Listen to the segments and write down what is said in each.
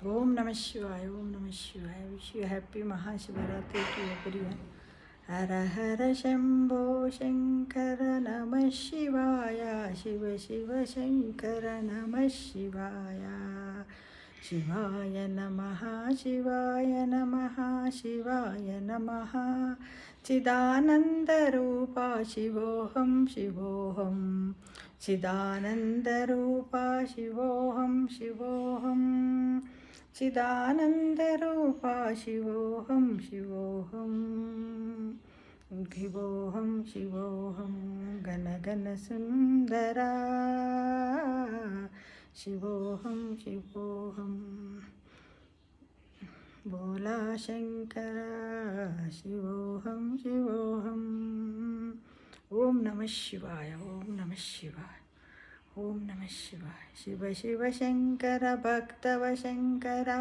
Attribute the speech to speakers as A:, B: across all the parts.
A: Om Namah Shivaya, Om Namah Shivaya. Wish you happy Mahashivaratri to everyone. Hara Hara Shambho Shankara Namah Shivaya, Shiva Shiva Shankara Namah Shivaya. Shivaya Namaha, Shivaya Namaha, Shivaya Namaha. Chidananda Rupa Shivoham Shivoham. Chidananda Rupa Shivoham Shivoham. चिदानन्दरूपा शिवोऽहं शिवोऽहं शिवोऽहं शिवोऽहं गणगणसुन्दरा शिवोऽहं शिवोऽहं भोला शङ्करा शिवोऽहं शिवोऽहं ॐ नमः शिवाय ॐ नमः शिवाय ओम नमः शिवाय शिव शिव शंकर भक्तव शंकरा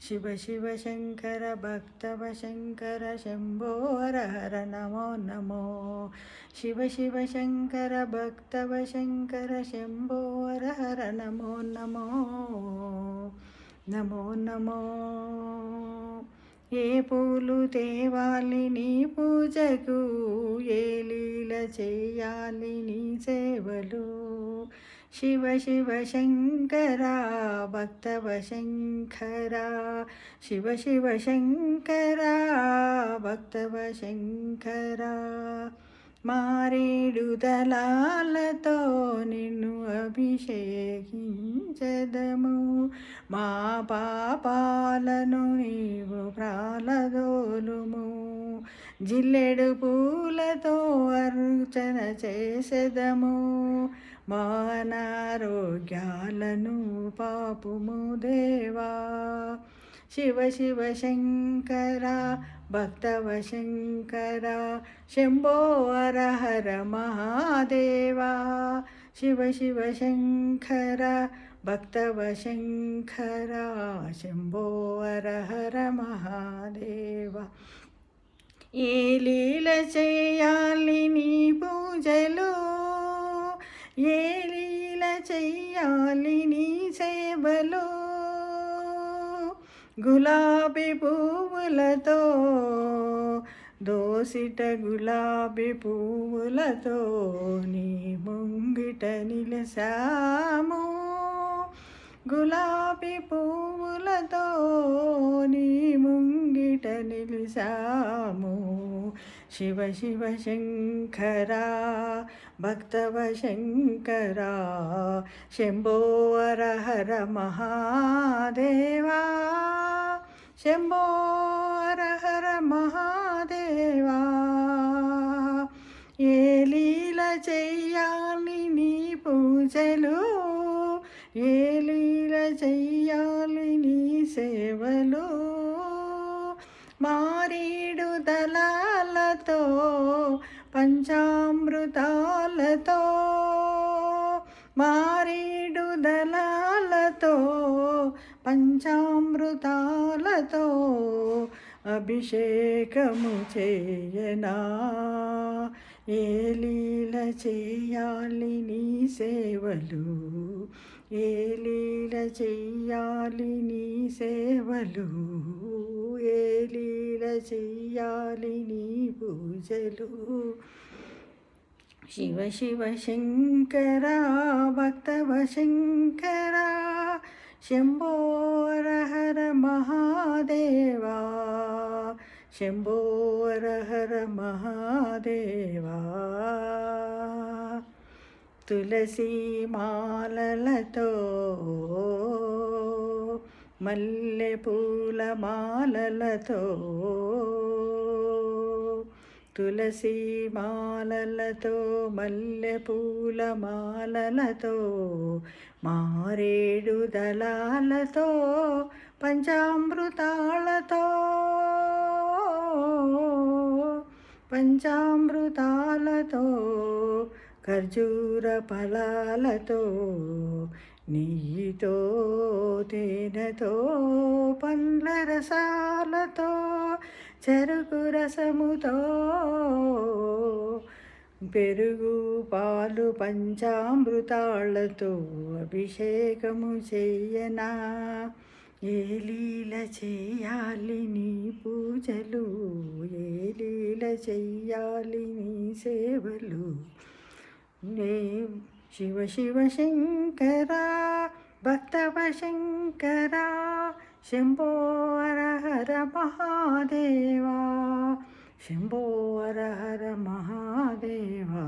A: शिव शिव शंकर भक्तव शंकर शंभो हर हर नमो नमो शिव शिव शंकर भक्तव शंकर शंभो हर हर नमो नमो नमो नमो ఏ పూలు తేవాలి నీ పూజకు ఏ లీల చేయాలి నీ సేవలు శివ శివ శంకర భక్తవ శంకర శివ శివ శంకర భక్తవ శంకర మారేడు దళాలతో నిన్ను అభిషేకించదము మా పాపాలను నీవు ప్రాలదోలుము జిల్లెడు పూలతో అర్చన చేసెదము మా అనారోగ్యాలను పాపుము దేవా శివ శివ శంకర భక్తవ శంకర శంభో హర హర మహాదేవా శివ శివ శంకర భక్తవ శంకర శంభో హర హర మహాదేవ ఏ లీల చేయాలి నీ పూజలు ఏ లీల చెయ్యాలి నీ సేవలు గులాబీ పువ్వులతో దోసిట గులాబీ పువ్వులతో నీ ముంగిట నిలసాము గులాబీ పువ్వులతో నీ ముంగిట నిలిసాము శివ శివ శంకర భక్తవ శంకర శంభో హర హర మహాదేవా శంభో హర హర మహాదేవా ఏ లీల చెయ్యాలి నీ పూజలు ఏ లీల చెయ్యాలి నీ సేవలు మారేడు దళాలతో పంచామృతాలతో మారేడు దళాలతో పంచామృతాలతో అభిషేకము చేయనా ఏ లీల చేయాలి నీ సేవలు ఏ లీల చెయ్యాలి నీ సేవలు ఏ లీల చెయ్యాలి నీ పూజలు శివ శివ శంకర భక్తవ శంకర శంభో హర హర మహాదేవా శంభో హర హర మహాదేవా తులసి మాలలతో మల్లె పూల మాలలతో తులసి మాలలతో మల్లె పూల మాలలతో మారేడు దళాలతో పంచామృతాలతో పంచామృతాలతో ఖర్జూర ఫలాలతో నెయ్యితో తేనెతో పండ్ల రసాలతో చెరుకు రసముతో పెరుగు పాలు పంచామృతాలతో అభిషేకము చెయ్యనా, ఏ లీల చెయ్యాలి నీ పూజలు, ఏ లీల చెయ్యాలి నీ సేవలు. నే శివ శివ శంకర భక్తవ శంకర, శంభో హర హర మహాదేవా, శంభో హర హర మహాదేవా.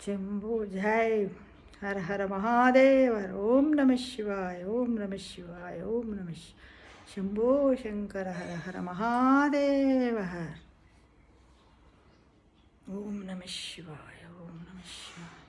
A: శంభో జై హర హర మహాదేవ. ఓం నమ శివాయ, ఓం నమ శివాయ, ఓం నమ శంభో శంకర హర హర మహాదేవ. ఓం నమ శివాయ, ఓం నమ శివాయ.